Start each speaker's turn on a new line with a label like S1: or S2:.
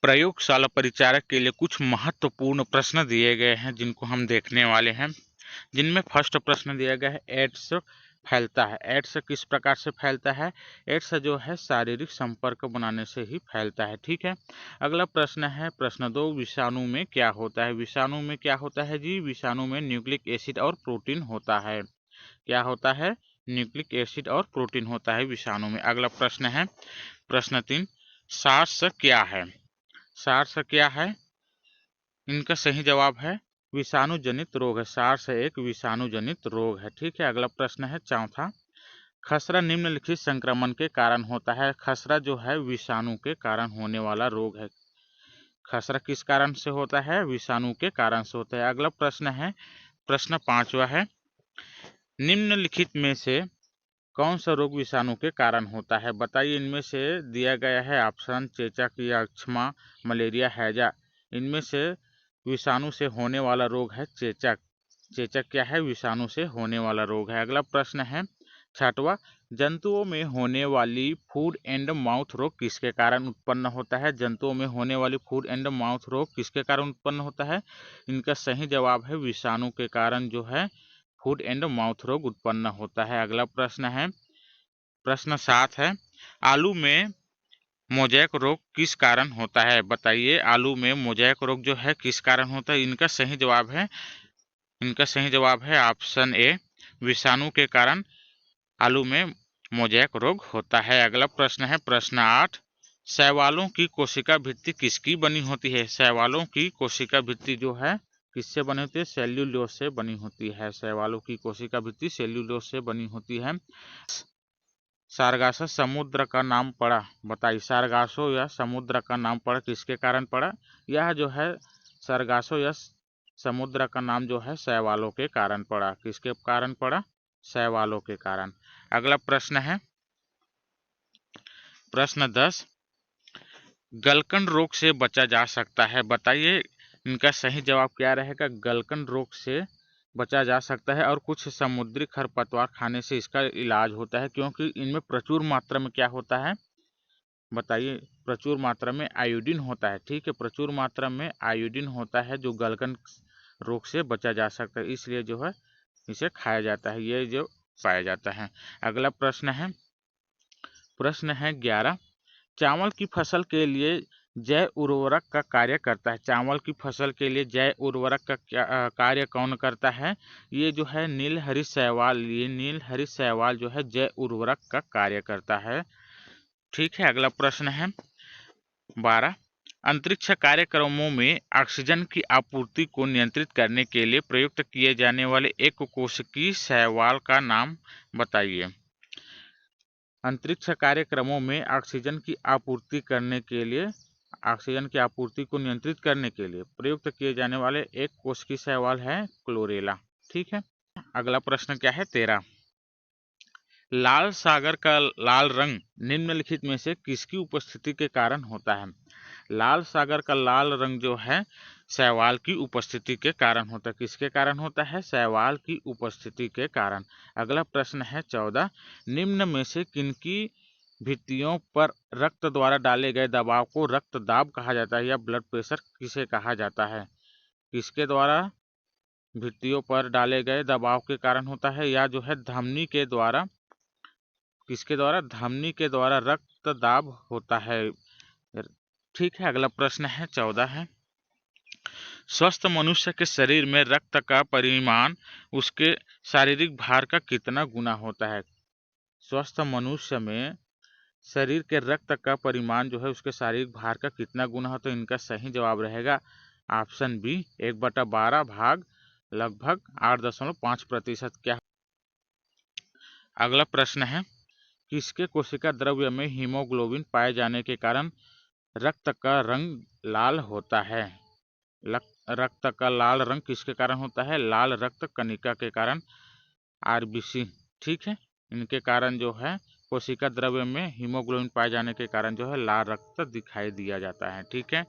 S1: प्रयोगशाला परिचारक के लिए कुछ महत्वपूर्ण प्रश्न दिए गए हैं जिनको हम देखने वाले हैं। जिनमें फर्स्ट प्रश्न दिया गया है एड्स फैलता है। एड्स किस प्रकार से फैलता है? एड्स जो है शारीरिक संपर्क बनाने से ही फैलता है। ठीक है। अगला प्रश्न है प्रश्न 2, विषाणु में क्या होता है? विषाणु में क्या होता है जी? विषाणु में न्यूक्लिक एसिड और प्रोटीन होता है। क्या होता है? न्यूक्लिक एसिड और प्रोटीन होता है विषाणु में। अगला प्रश्न है प्रश्न 3, सार्स क्या है? सार्स क्या है? इनका सही जवाब है विषाणु जनित रोग है। सार्स एक विषाणु जनित रोग है। ठीक है। अगला प्रश्न है चौथा, खसरा निम्नलिखित संक्रमण के कारण होता है। खसरा जो है विषाणु के कारण होने वाला रोग है। खसरा किस कारण से होता है? विषाणु के कारण से होता है। अगला प्रश्न है प्रश्न 5वां है, निम्नलिखित में से कौन सा रोग विषाणु के कारण होता है? बताइए। इनमें से दिया गया है ऑप्शन चेचक या अक्षमा, मलेरिया, हैजा। इनमें से विषाणु से होने वाला रोग है चेचक। चेचक क्या है? विषाणु से होने वाला रोग है। अगला प्रश्न है 6वां, जंतुओं में होने वाली फूट एंड माउथ रोग किसके कारण उत्पन्न होता है? जंतुओं में होने वाली फूट एंड माउथ रोग किसके कारण उत्पन्न होता है? इनका सही जवाब है विषाणु के कारण जो है फूट एंड माउथ रोग उत्पन्न होता है। अगला प्रश्न है प्रश्न 7 है, आलू में मोजैक रोग किस कारण होता है? बताइए। आलू में मोजैक रोग जो है किस कारण होता है? इनका सही जवाब है ऑप्शन ए, विषाणु के कारण आलू में मोजैक रोग होता है। अगला प्रश्न है प्रश्न 8, शैवालों की कोशिका भित्ति किसकी बनी होती है? शैवालों की कोशिका भित्ति जो है किससे बनी होती है? सेल्यूलोज से बनी होती है। शैवालों की कोशिका भित्ति सेल्यूलोज से बनी होती है। सारगासो समुद्र का नाम पड़ा। बताइए। सारगासो या समुद्र का नाम पड़ा किसके कारण पड़ा? यह जो है सारगासो या समुद्र का नाम जो है शैवालों के कारण पड़ा। किसके कारण पड़ा? शैवालों के कारण। अगला प्रश्न है प्रश्न 10, गलकंड रोग से बचा जा सकता है। बताइए। इनका सही जवाब क्या रहेगा? गलकंड रोग से बचा जा सकता है और कुछ समुद्री खरपतवार खाने से इसका इलाज होता है, क्योंकि इनमें प्रचुर मात्रा में क्या होता है? बताइए। प्रचुर मात्रा में आयोडीन होता है। ठीक है। प्रचुर मात्रा में आयोडीन होता है जो गलकंड रोग से बचा जा सकता है, इसलिए जो है इसे खाया जाता है, ये जो पाया जाता है। अगला प्रश्न है 11, चावल की फसल के लिए जैव उर्वरक का कार्य करता है। चावल की फसल के लिए जैव उर्वरक का कार्य कौन करता है? ये जो है नीलहरी शैवाल। ये नीलहरी शैवाल जो है जैव उर्वरक का कार्य करता है। ठीक है। अगला प्रश्न है 12, अंतरिक्ष कार्यक्रमों में ऑक्सीजन की आपूर्ति को नियंत्रित करने के लिए प्रयुक्त किए जाने वाले एक कोशिकीय शैवाल का नाम बताइए। अंतरिक्ष कार्यक्रमों में ऑक्सीजन की आपूर्ति को नियंत्रित करने के लिए प्रयुक्त किए जाने वाले एक कोशिकीय शैवाल है क्लोरेला। ठीक है। अगला प्रश्न क्या है 13, लाल सागर का लाल रंग निम्नलिखित में से किसकी उपस्थिति के कारण होता है? लाल सागर का लाल रंग जो है शैवाल की उपस्थिति के कारण होता है। किसके कारण होता है? शैवाल की उपस्थिति के कारण। अगला प्रश्न है 14, निम्न में से किनकी भित्तियों पर रक्त द्वारा डाले गए दबाव को रक्तदाब कहा जाता है या ब्लड प्रेशर किसे कहा जाता है? किसके द्वारा भित्तियों पर डाले गए दबाव के कारण होता है, या जो है धमनी के द्वारा? किसके द्वारा? धमनी के द्वारा रक्तदाब होता है। ठीक है। अगला प्रश्न है 14 है, स्वस्थ मनुष्य के शरीर में रक्त का परिमाण उसके शारीरिक भार का कितना गुना होता है? स्वस्थ मनुष्य में शरीर के रक्त का परिमाण जो है उसके शारीरिक भार का कितना गुना होता है? इनका सही जवाब रहेगा ऑप्शन बी, 1/12 भाग लगभग 8.5%। क्या? अगला प्रश्न है, किसके कोशिका द्रव्य में हीमोग्लोबिन पाए जाने के कारण रक्त का रंग लाल होता है? रक्त का लाल रंग किसके कारण होता है? लाल रक्त कणिका के कारण, आरबीसी। ठीक है। इनके कारण जो है कोशिका द्रव्य में हीमोग्लोबिन पाए जाने के कारण जो है लाल रक्त दिखाई दिया जाता है। ठीक है।